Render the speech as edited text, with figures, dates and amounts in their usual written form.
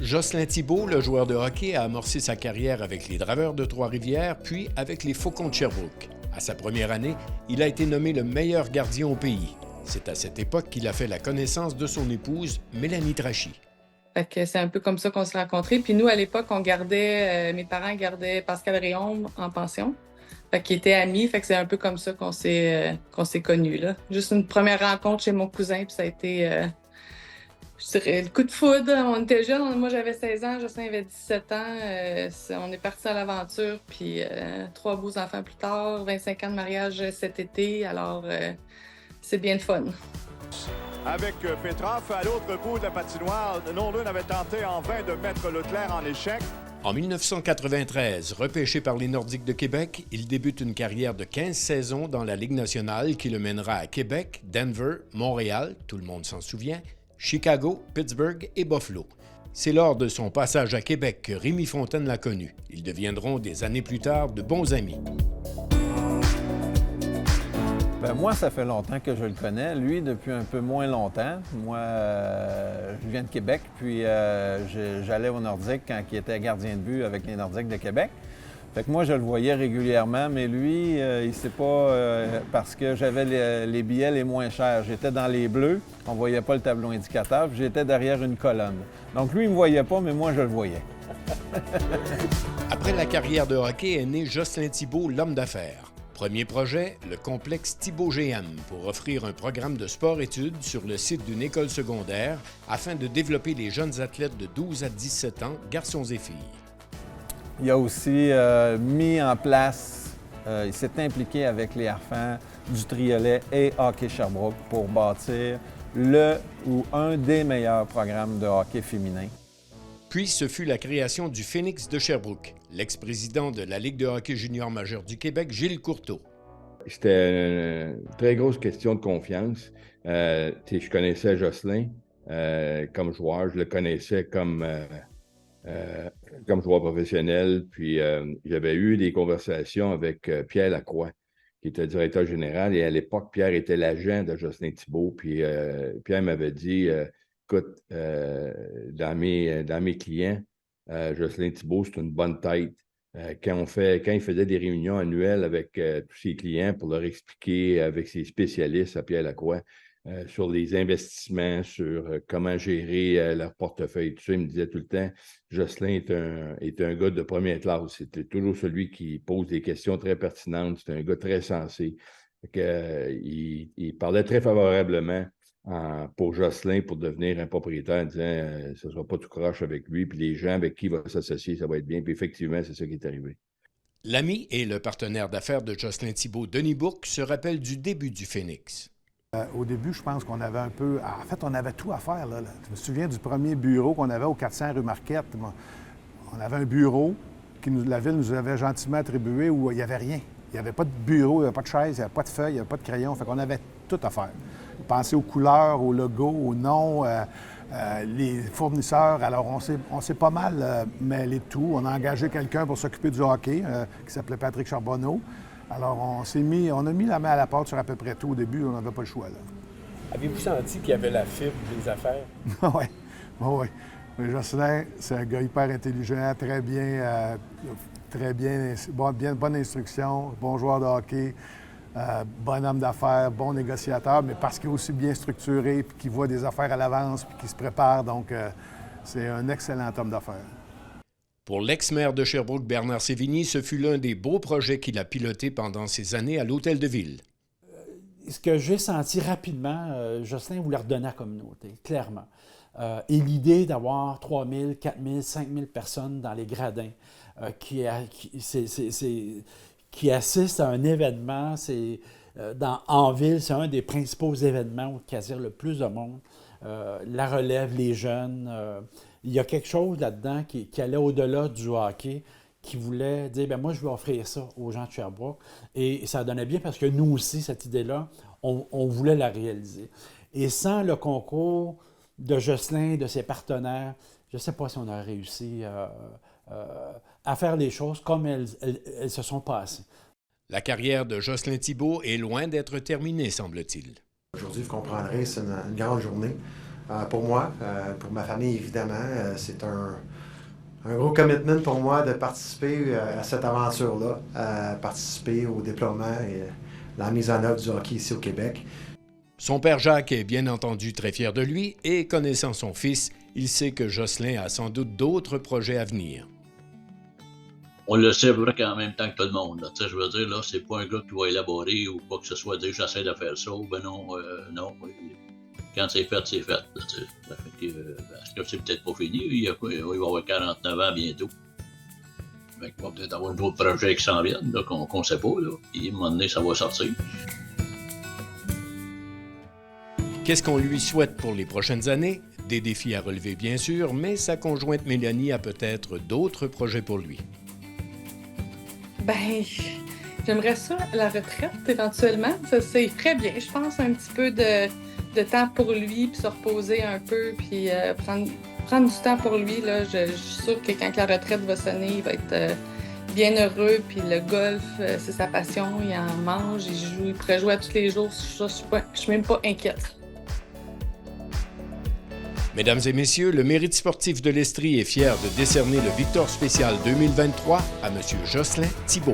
Jocelyn Thibault, le joueur de hockey, a amorcé sa carrière avec les Draveurs de Trois-Rivières, puis avec les Faucons de Sherbrooke. À sa première année, il a été nommé le meilleur gardien au pays. C'est à cette époque qu'il a fait la connaissance de son épouse, Mélanie Trachy. Fait que c'est un peu comme ça qu'on s'est rencontrés. Puis nous, à l'époque, mes parents gardaient Pascal Réaume en pension. Fait qu'ils étaient amis. Fait que c'est un peu comme ça qu'on s'est connus, là. Juste une première rencontre chez mon cousin, puis ça a été, je dirais, le coup de foudre. On était jeunes. Moi, j'avais 16 ans, Jocelyn avait 17 ans. On est partis à l'aventure, puis 3 beaux enfants plus tard, 25 ans de mariage cet été. Alors, c'est bien le fun. Avec Petroff à l'autre bout de la patinoire, Nolan avait tenté en vain de mettre Leclerc en échec. En 1993, repêché par les Nordiques de Québec, il débute une carrière de 15 saisons dans la Ligue nationale qui le mènera à Québec, Denver, Montréal, tout le monde s'en souvient, Chicago, Pittsburgh et Buffalo. C'est lors de son passage à Québec que Rémi Fontaine l'a connu. Ils deviendront des années plus tard de bons amis. Bien, moi, ça fait longtemps que je le connais. Lui, depuis un peu moins longtemps. Moi, je viens de Québec, puis j'allais au Nordique quand il était gardien de but avec les Nordiques de Québec. Fait que moi, je le voyais régulièrement, mais lui, il sait pas parce que j'avais les billets les moins chers. J'étais dans les bleus, on voyait pas le tableau indicateur, puis j'étais derrière une colonne. Donc lui, il me voyait pas, mais moi, je le voyais. Après la carrière de hockey est né Jocelyn Thibault, l'homme d'affaires. Premier projet, le complexe Thibault GM pour offrir un programme de sport-études sur le site d'une école secondaire afin de développer les jeunes athlètes de 12 à 17 ans, garçons et filles. Il a aussi mis en place, il s'est impliqué avec les Harfans du Triolet et Hockey Sherbrooke pour bâtir le ou un des meilleurs programmes de hockey féminin. Puis ce fut la création du Phoenix de Sherbrooke. L'ex-président de la Ligue de hockey junior majeur du Québec, Gilles Courteau. C'était une très grosse question de confiance. Je connaissais Jocelyn comme joueur, je le connaissais comme joueur professionnel. Puis j'avais eu des conversations avec Pierre Lacroix, qui était directeur général. Et à l'époque, Pierre était l'agent de Jocelyn Thibault. Puis Pierre m'avait dit écoute, dans mes clients, Jocelyn Thibault, c'est une bonne tête. Quand il faisait des réunions annuelles avec tous ses clients pour leur expliquer avec ses spécialistes à Pierre Lacroix sur les investissements, sur comment gérer leur portefeuille, tout ça, il me disait tout le temps, Jocelyn est un gars de première classe. C'était toujours celui qui pose des questions très pertinentes. C'est un gars très sensé. Il parlait très favorablement pour Jocelyn pour devenir un propriétaire en disant ce ne sera pas tout croche avec lui, puis les gens avec qui il va s'associer, ça va être bien. Puis effectivement, c'est ça qui est arrivé. L'ami et le partenaire d'affaires de Jocelyn Thibault, Denis Bourque, se rappelle du début du Phoenix. Au début, je pense qu'on avait un peu... En fait, on avait tout à faire. Là. Je me souviens du premier bureau qu'on avait au 400 rue Marquette. On avait un bureau que la ville nous avait gentiment attribué où il n'y avait rien. Il n'y avait pas de bureau, il n'y avait pas de chaise, il n'y avait pas de feuilles, il n'y avait pas de crayon. Fait qu'on avait tout à faire. Penser aux couleurs, aux logos, aux noms, les fournisseurs. Alors, on s'est pas mal mêlé de tout. On a engagé quelqu'un pour s'occuper du hockey qui s'appelait Patrick Charbonneau. Alors, on a mis la main à la porte sur à peu près tout. Au début, on n'avait pas le choix. Là. Avez-vous senti qu'il y avait la fibre des affaires? Oui. Mais Jocelyn, c'est un gars hyper intelligent, bonne instruction, bon joueur de hockey. Bon homme d'affaires, bon négociateur, mais parce qu'il est aussi bien structuré, puis qu'il voit des affaires à l'avance, puis qu'il se prépare. Donc, c'est un excellent homme d'affaires. Pour l'ex-maire de Sherbrooke, Bernard Sévigny, ce fut l'un des beaux projets qu'il a piloté pendant ses années à l'Hôtel de Ville. Ce que j'ai senti rapidement, Jocelyn voulait redonner à la communauté, clairement. Et l'idée d'avoir 3 000, 4 000, 5 000 personnes dans les gradins qui assistent à un événement, en ville, c'est un des principaux événements qui attire le plus de monde. La relève, les jeunes. Il y a quelque chose là-dedans qui allait au-delà du hockey, qui voulait dire, bien moi, je vais offrir ça aux gens de Sherbrooke. Et ça donnait bien parce que nous aussi, cette idée-là, on voulait la réaliser. Et sans le concours de Jocelyn, de ses partenaires, je ne sais pas si on a réussi à faire les choses comme elles se sont passées. La carrière de Jocelyn Thibault est loin d'être terminée, semble-t-il. Aujourd'hui, vous comprendrez, c'est une grande journée. pour moi, pour ma famille, évidemment. C'est un gros commitment pour moi de participer à cette aventure-là, participer au déploiement et la mise en œuvre du hockey ici au Québec. Son père Jacques est bien entendu très fier de lui et, connaissant son fils, il sait que Jocelyn a sans doute d'autres projets à venir. On le sait vraiment en même temps que tout le monde. Là. Je veux dire, là, c'est pas un gars qui va élaborer ou quoi que ce soit, dire j'essaie de faire ça, ou ben non, non. Quand c'est fait, c'est fait. Là, ça fait que, parce que c'est peut-être pas fini, il va avoir 49 ans bientôt. Il va peut-être avoir d'autres projets qui s'en viennent, là, qu'on sait pas, là. Puis à un moment donné, ça va sortir. Qu'est-ce qu'on lui souhaite pour les prochaines années? Des défis à relever, bien sûr, mais sa conjointe Mélanie a peut-être d'autres projets pour lui. Ben, j'aimerais ça, la retraite, éventuellement. Ça ferait bien, je pense, un petit peu de temps pour lui, puis se reposer un peu, puis prendre du temps pour lui. Là. Je suis sûre que quand la retraite va sonner, il va être bien heureux, puis le golf, c'est sa passion, il en mange, il pourrait jouer à tous les jours. Je suis même pas inquiète. Mesdames et messieurs, le Mérite sportif de l'Estrie est fier de décerner le Victor spécial 2023 à M. Jocelyn Thibault.